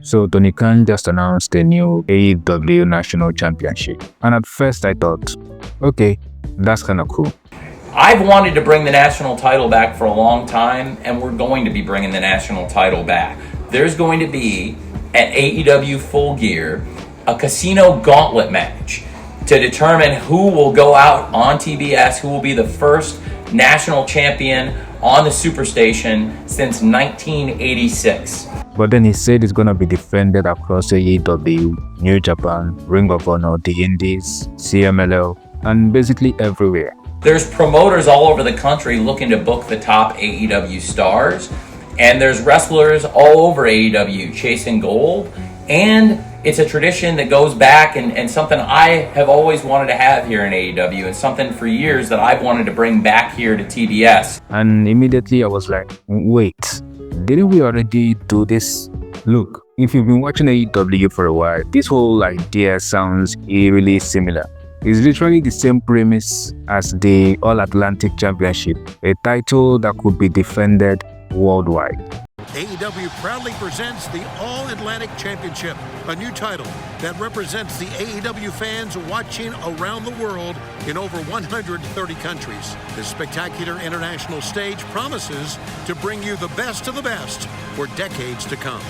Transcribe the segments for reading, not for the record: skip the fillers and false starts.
So Tony Khan just announced the new AEW National Championship. And at first I thought, okay, that's kind of cool. I've wanted to bring the national title back for a long time, and we're going to be bringing the national title back. There's going to be, at AEW Full Gear, a casino gauntlet match to determine who will go out on TBS, who will be the first national champion on the Superstation since 1986. But then he said it's going to be defended across AEW, New Japan, Ring of Honor, the Indies, CMLL, and basically everywhere. There's promoters all over the country looking to book the top AEW stars, and there's wrestlers all over AEW chasing gold, and it's a tradition that goes back and something I have always wanted to have here in AEW, and something for years that I've wanted to bring back here to TBS. And immediately I was like, wait, didn't we already do this? Look, if you've been watching AEW for a while, this whole idea sounds eerily similar. It's literally the same premise as the All-Atlantic Championship, a title that could be defended worldwide. AEW proudly presents the All-Atlantic Championship, a new title that represents the AEW fans watching around the world in over 130 countries. This spectacular international stage promises to bring you the best of the best for decades to come.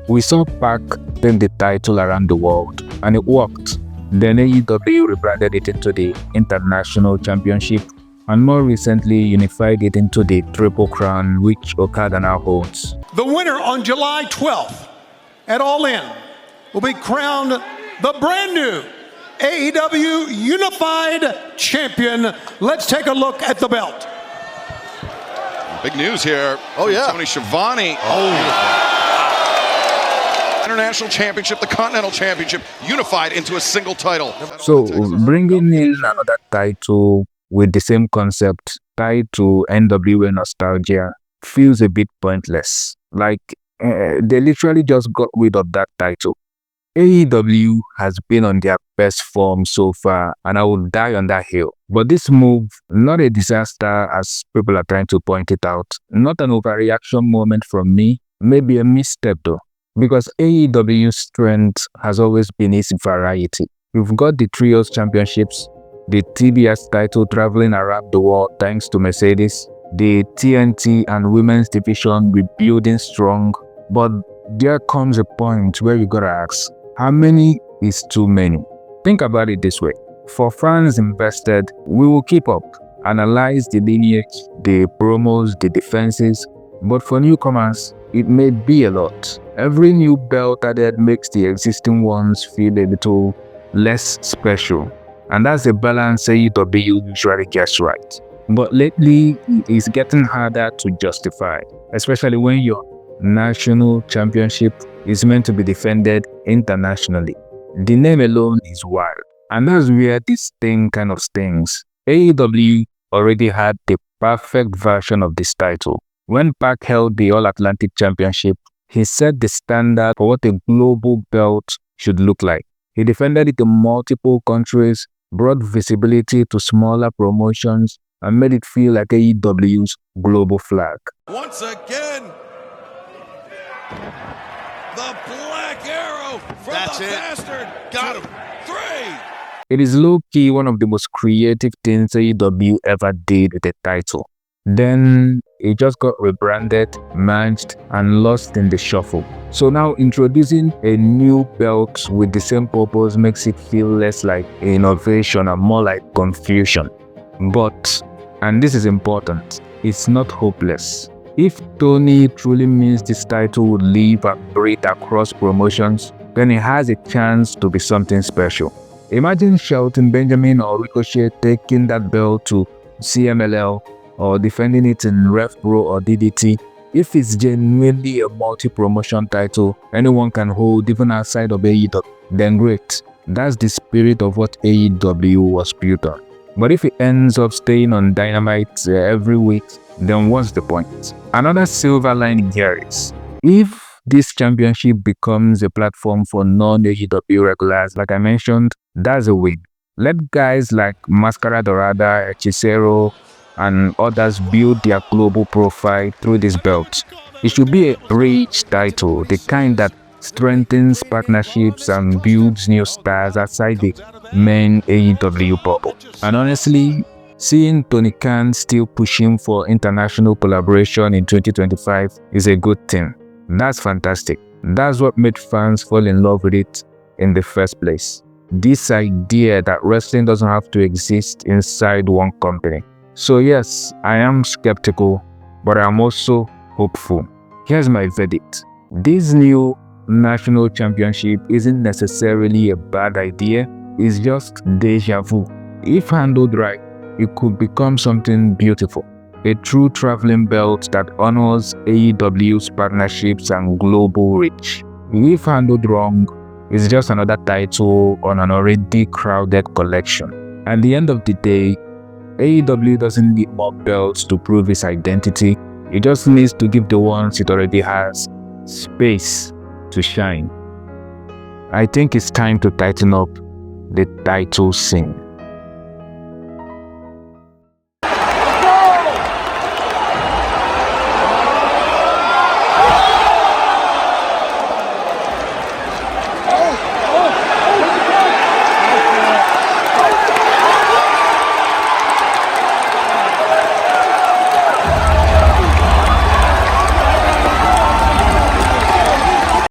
We saw Pac take the title around the world, and it worked. Then AEW rebranded it into the International Championship, and more recently unified it into the Triple Crown, which Okada now holds. The winner on July 12th at All In will be crowned the brand new AEW Unified Champion. Let's take a look at the belt. Big news here. Oh, yeah. Tony Schiavone. International Championship, the Continental Championship, unified into a single title. So bringing in another title with the same concept tied to NWA nostalgia feels a bit pointless. Like, they literally just got rid of that title. AEW has been on their best form so far, and I will die on that hill. But this move, not a disaster as people are trying to point it out, not an overreaction moment from me, maybe a misstep though. Because AEW's strength has always been its variety. We've got the Trios Championships, the TBS title traveling around the world thanks to Mercedes, the TNT and Women's Division rebuilding strong. But there comes a point where you gotta ask, how many is too many? Think about it this way. For fans invested, we will keep up, analyze the lineage, the promos, the defenses. But for newcomers, it may be a lot. Every new belt added makes the existing ones feel a little less special. And that's a balance AEW usually gets right. But lately, it's getting harder to justify, especially when your national championship is meant to be defended internationally. The name alone is wild. And that's where this thing kind of stings. AEW already had the perfect version of this title. When Pac held the All-Atlantic Championship, he set the standard for what a global belt should look like. He defended it in multiple countries, brought visibility to smaller promotions, and made it feel like AEW's global flag. Once again, the Black Arrow from That's the it. bastard. Got him. 3. It is low-key one of the most creative things AEW ever did with a title. Then it just got rebranded, merged, and lost in the shuffle. So now introducing a new belt with the same purpose makes it feel less like innovation and more like confusion. But, and this is important, it's not hopeless. If Tony truly means this title would live and breathe across promotions, then it has a chance to be something special. Imagine Shelton Benjamin or Ricochet taking that belt to CMLL or defending it in Rev Pro or DDT. If it's genuinely a multi-promotion title anyone can hold even outside of AEW, then great. That's the spirit of what AEW was built on. But if it ends up staying on Dynamite every week, then what's the point? Another silver lining here is, if this championship becomes a platform for non-AEW regulars, like I mentioned, that's a win. Let guys like Mascara Dorada, Hechicero, and others build their global profile through this belt. It should be a rich title, the kind that strengthens partnerships and builds new stars outside the main AEW bubble. And honestly, seeing Tony Khan still pushing for international collaboration in 2025 is a good thing. That's fantastic. That's what made fans fall in love with it in the first place. This idea that wrestling doesn't have to exist inside one company. So yes, I am skeptical, but I'm also hopeful. Here's my verdict. This new national championship isn't necessarily a bad idea, it's just deja vu. If handled right, it could become something beautiful. A true traveling belt that honors AEW's partnerships and global reach. If handled wrong, it's just another title on an already crowded collection. At the end of the day, AEW doesn't need more belts to prove its identity. It just needs to give the ones it already has space to shine. I think it's time to tighten up the title scene.